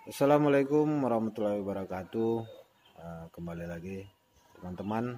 Assalamualaikum warahmatullahi wabarakatuh. Kembali lagi teman-teman.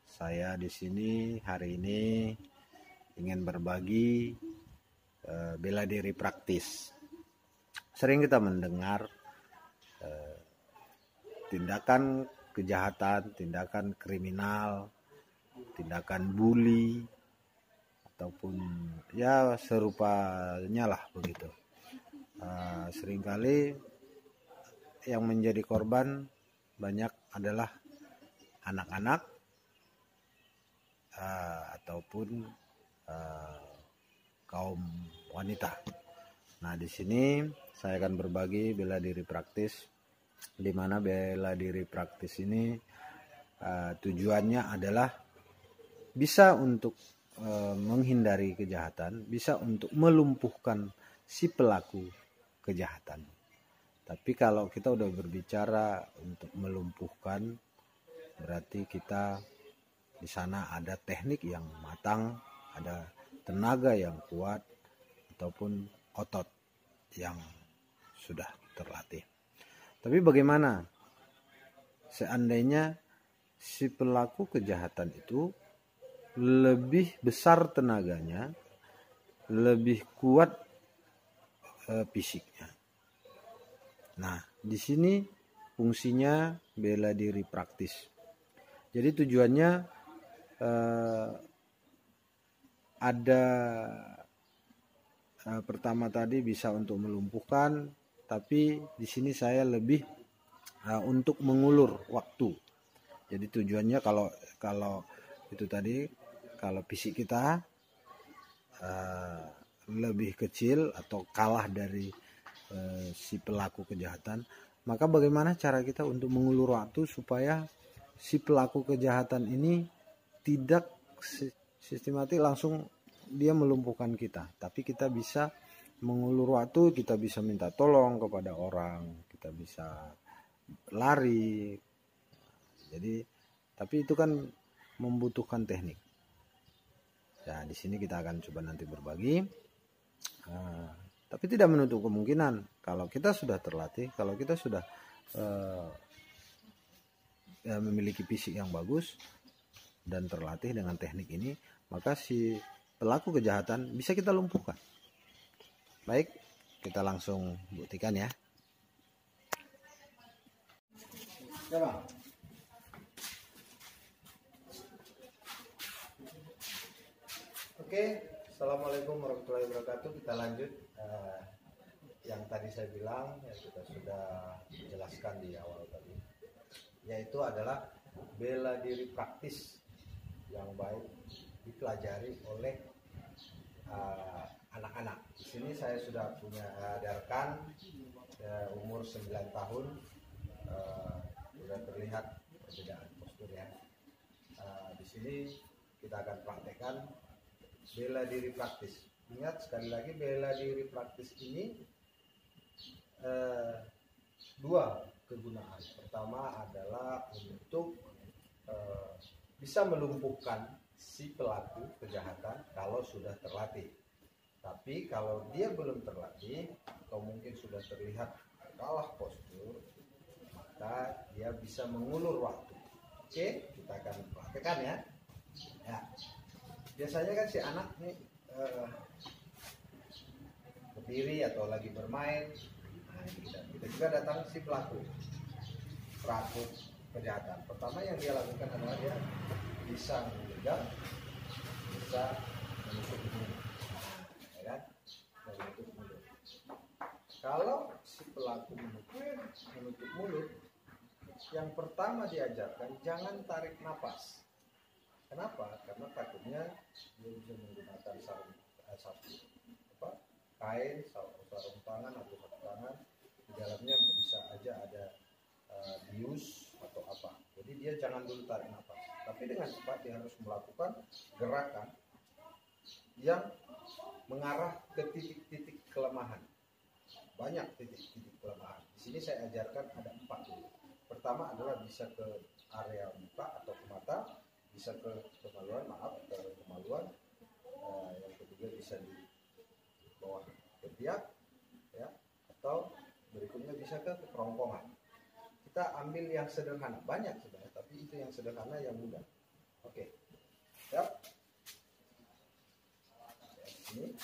Saya di sini hari ini ingin berbagi bela diri praktis. Sering kita mendengar tindakan kejahatan, tindakan kriminal, tindakan bully ataupun ya serupanya lah begitu. Seringkali yang menjadi korban banyak adalah anak-anak ataupun kaum wanita. Nah, di sini saya akan berbagi bela diri praktis, di mana bela diri praktis ini tujuannya adalah bisa untuk menghindari kejahatan, bisa untuk melumpuhkan si pelaku kejahatan. Tapi kalau kita udah berbicara untuk melumpuhkan, berarti kita di sana ada teknik yang matang, ada tenaga yang kuat, ataupun otot yang sudah terlatih. Tapi bagaimana seandainya si pelaku kejahatan itu lebih besar tenaganya, lebih kuat fisiknya? Nah, di sini fungsinya bela diri praktis. Jadi tujuannya ada pertama tadi bisa untuk melumpuhkan, tapi di sini saya lebih untuk mengulur waktu. Jadi tujuannya kalau itu tadi, kalau fisik kita lebih kecil atau kalah dari si pelaku kejahatan, maka bagaimana cara kita untuk mengulur waktu supaya si pelaku kejahatan ini tidak sistematik langsung dia melumpuhkan kita, tapi kita bisa mengulur waktu, kita bisa minta tolong kepada orang, kita bisa lari. Jadi tapi itu kan membutuhkan teknik. Nah, di sini kita akan coba nanti berbagi. Tapi tidak menutup kemungkinan kalau kita sudah terlatih, kalau kita sudah memiliki fisik yang bagus dan terlatih dengan teknik ini, maka si pelaku kejahatan bisa kita lumpuhkan. Baik, kita langsung buktikan ya. Coba. Oke, assalamualaikum warahmatullahi wabarakatuh. Kita lanjut yang tadi saya bilang, yang kita sudah jelaskan di awal tadi, yaitu adalah bela diri praktis yang baik dipelajari oleh anak-anak. Di sini saya sudah punya rekan umur 9 tahun, sudah terlihat perbedaan postur ya. Di sini kita akan praktekkan bela diri praktis. Ingat sekali lagi, bela diri praktis ini dua kegunaan. Pertama adalah untuk bisa melumpuhkan si pelaku kejahatan kalau sudah terlatih. Tapi kalau dia belum terlatih atau mungkin sudah terlihat kalah postur, maka dia bisa mengulur waktu. Oke, kita akan praktekkan ya. Biasanya kan si anak nih berdiri atau lagi bermain. Nah, kita juga datang si pelaku kejahatan. Pertama yang dia lakukan adalah dia bisa menjegal, bisa menutup mulut. Ya, menutup mulut. Kalau si pelaku menutup mulut, yang pertama diajarkan jangan tarik napas. Kenapa? Karena takutnya dia bisa menggunakan kain, sarung tangan atau sarung tangan, di dalamnya bisa aja ada bius atau apa. Jadi dia jangan dulu tarik nafas, tapi dengan cepat dia harus melakukan gerakan yang mengarah ke titik-titik kelemahan. Banyak titik-titik kelemahan. Di sini saya ajarkan ada 4 dulu. Pertama adalah bisa ke area muka atau ke mata, bisa ke kemaluan, yang kedua bisa di bawah ketiak, ya, berikutnya bisa ke kerongkongan. Kita ambil yang sederhana, banyak sebenarnya, tapi itu yang sederhana yang mudah. Oke, siap. Ini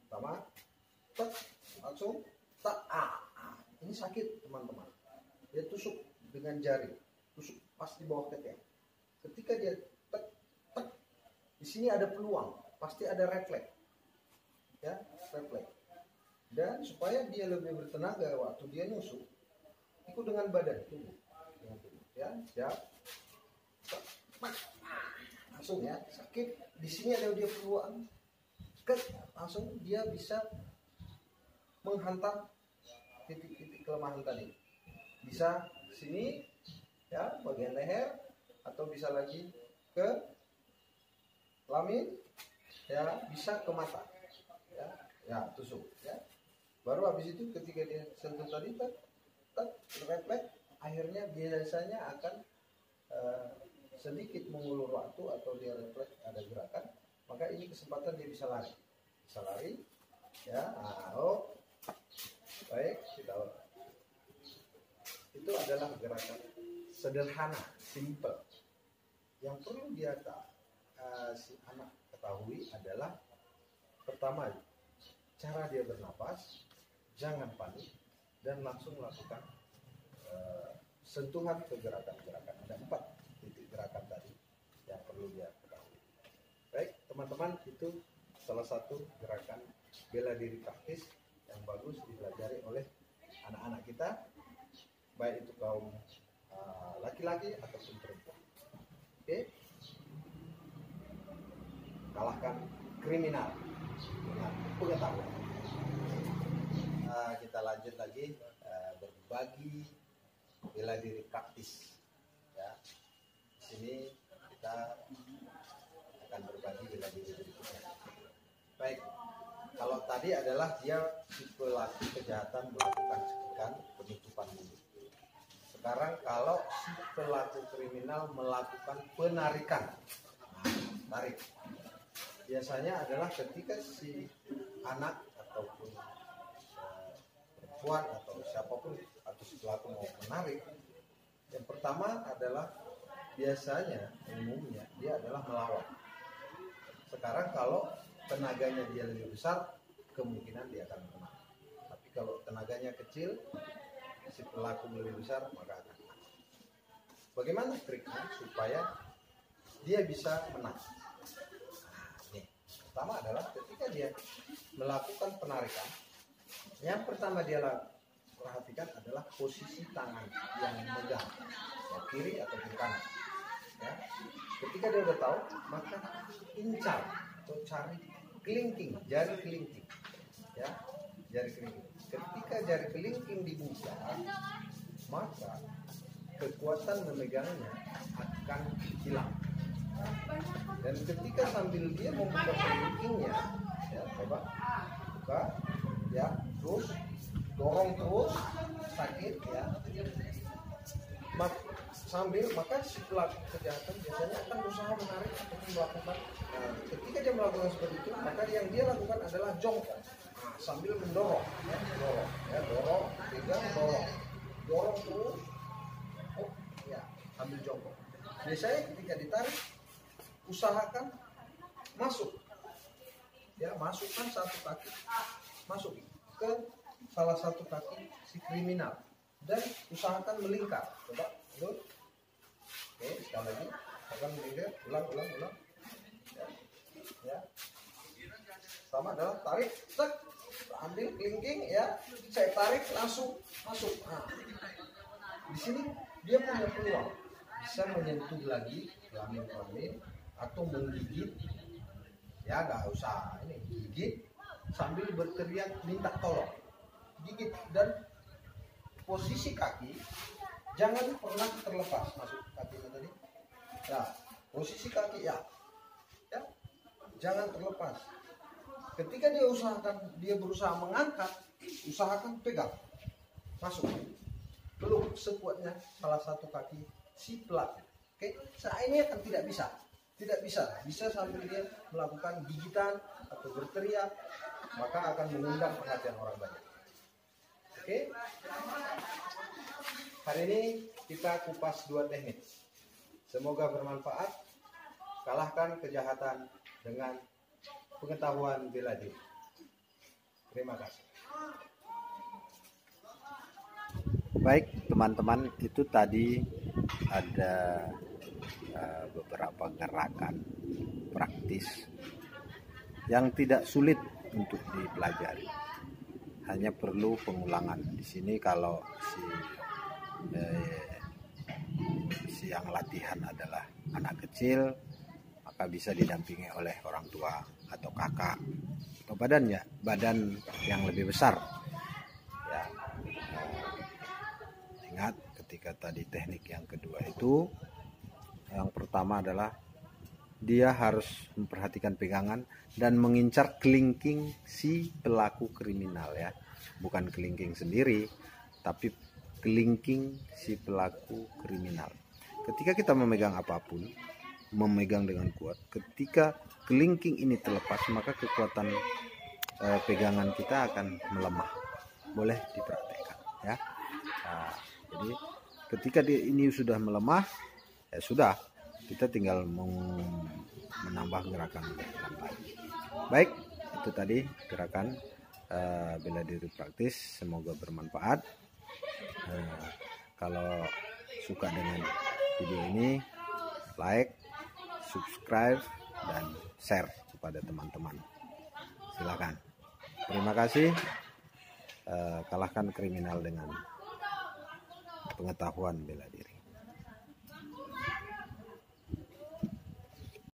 pertama, langsung tak. Ini sakit teman-teman. Dia tusuk dengan jari, tusuk pas di bawah ketiak. Ketika dia tek, di sini ada peluang, pasti ada refleks, ya, refleks. Dan supaya dia lebih bertenaga waktu dia nusuk, ikut dengan badan tubuh, ya, siap. Langsung ya, sakit. Di sini ada dia peluang, langsung dia bisa menghantam titik-titik kelemahan tadi. Bisa sini, ya, bagian leher, atau bisa lagi ke kelamin, ya, bisa ke mata, ya, tusuk, ya. Baru habis itu ketika dia sentuh tadi, refleks, akhirnya biasanya akan sedikit mengulur waktu atau dia refleks ada gerakan, maka ini kesempatan dia bisa lari, ya. Baik, kita itu adalah gerakan sederhana, simple. Yang perlu dia si anak ketahui adalah pertama, cara dia bernapas, jangan panik, dan langsung melakukan sentuhan ke gerakan-gerakan. Ada 4 titik gerakan tadi yang perlu dia ketahui. Baik, teman-teman, itu salah satu gerakan bela diri praktis yang bagus dipelajari oleh anak-anak kita, baik itu kaum laki-laki ataupun perempuan. Oke, kalahkan kriminal dengan pengetahuan. Kita lanjut lagi berbagi bela diri praktis. Ya, di sini kita akan berbagi bela diri berikutnya. Baik, kalau tadi adalah dia si pelaku kejahatan melakukan cekikan, penutupan mulut. Sekarang kalau si pelaku kriminal melakukan penarikan, tarik. Biasanya adalah ketika si anak ataupun perempuan atau siapapun atau si pelaku mau menarik, yang pertama adalah biasanya umumnya dia adalah melawan. Sekarang kalau tenaganya dia lebih besar, kemungkinan dia akan menang. Tapi kalau tenaganya kecil, si pelaku lebih besar, maka akan menang. Bagaimana triknya supaya dia bisa menang? Ini pertama adalah ketika dia melakukan penarikan, yang pertama dia perhatikan adalah posisi tangan yang memegang, ya, kiri atau kanan. Ya. Ketika dia udah tahu, maka incar atau cari kelingking, jari kelingking, ya, jari kelingking. Ketika jari kelingking dibuka, maka kekuatan memegangnya akan hilang. Dan ketika sambil dia membuka kelingkingnya, ya, coba buka, ya, terus dorong terus, sakit, ya. Maka si pelaku kejahatan biasanya akan berusaha menarik atau melakukan. Ketika dia melakukan seperti itu, maka yang dia lakukan adalah jongkok, sambil mendorong, ya, dorong, pegang, dorong terus, ya, sambil jongkok. Biasanya ketika ditarik, usahakan masuk, ya, masukkan satu kaki, masuk ke salah satu kaki si kriminal dan usahakan melingkar. Coba, dulu. Oke, sekali lagi, akan melingkar, ulang, ya. Sama adalah tarik, ambil kelingking, ya, saya tarik langsung masuk. Nah, di sini dia punya peluang bisa menyentuh lagi kelamin atau menggigit, ya, nggak usah ini gigit sambil berteriak minta tolong, gigit. Dan posisi kaki jangan pernah terlepas, masuk kakinya tadi. Nah, posisi kaki, ya, jangan terlepas. Ketika dia berusaha mengangkat, usahakan pegang, masuk, peluk sekuatnya salah satu kaki si pelaku. Oke, saat ini akan tidak bisa sambil dia melakukan gigitan atau berteriak, maka akan mengundang perhatian orang banyak. Oke. Oke. Hari ini kita kupas 2 teknik. Semoga bermanfaat. Kalahkan kejahatan dengan pengetahuan bela diri. Terima kasih. Baik teman-teman, itu tadi ada beberapa gerakan praktis yang tidak sulit untuk dipelajari. Hanya perlu pengulangan. Di sini kalau si yang latihan adalah anak kecil, maka bisa didampingi oleh orang tua atau kakak atau badan yang lebih besar. Ya, ingat ketika tadi teknik yang kedua itu, yang pertama adalah dia harus memperhatikan pegangan dan mengincar kelingking si pelaku kriminal ya. Bukan kelingking sendiri, tapi kelingking si pelaku kriminal. Ketika kita memegang apapun, memegang dengan kuat, ketika kelingking ini terlepas, maka kekuatan pegangan kita akan melemah. Boleh dipraktekkan ya. Nah, jadi ketika ini sudah melemah, ya sudah, kita tinggal menambah gerakan lagi. Baik, itu tadi gerakan bela diri praktis. Semoga bermanfaat. Kalau suka dengan video ini, like, subscribe, dan share kepada teman-teman. Silakan. Terima kasih. Kalahkan kriminal dengan pengetahuan bela diri.